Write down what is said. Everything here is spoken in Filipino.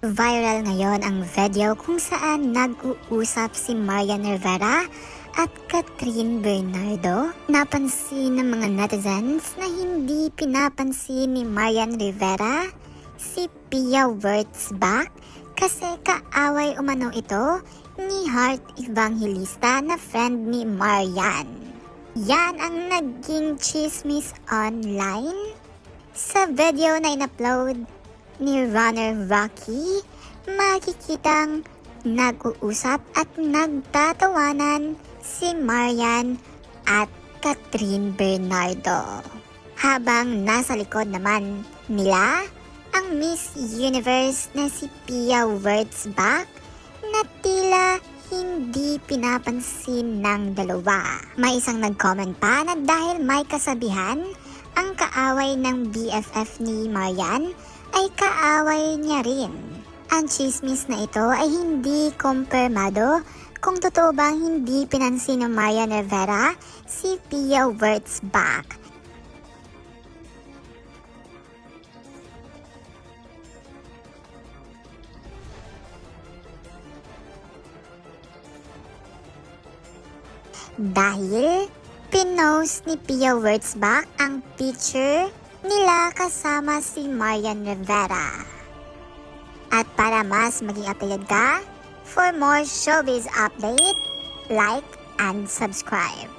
Viral ngayon ang video kung saan nag-uusap si Marian Rivera at Catherine Bernardo. Napansin ng mga netizens na hindi pinapansin ni Marian Rivera si Pia Wurtzbach kasi kaaway umano ito ni Heart Evangelista na friend ni Marian. Yan ang naging chismis online. Sa video na in-upload ni Runner Rocky, makikitang nag-uusap at nagtatawanan si Marian at Catherine Bernardo. Habang nasa likod naman nila ang Miss Universe na si Pia Wurtzbach na tila hindi pinapansin ng dalawa. May isang nag-comment pa na dahil may kasabihan, ang kaaway ng BFF ni Marian ay kaaway niya rin. Ang chismis na ito ay hindi kumpirmado kung totoo bang hindi pinansin ng Marian Rivera si Pia Wurtzbach. Dahil pinost ni Pia Wurtzbach ang picture nila kasama si Marian Rivera. At para mas maging updated ka, for more showbiz update, like and subscribe.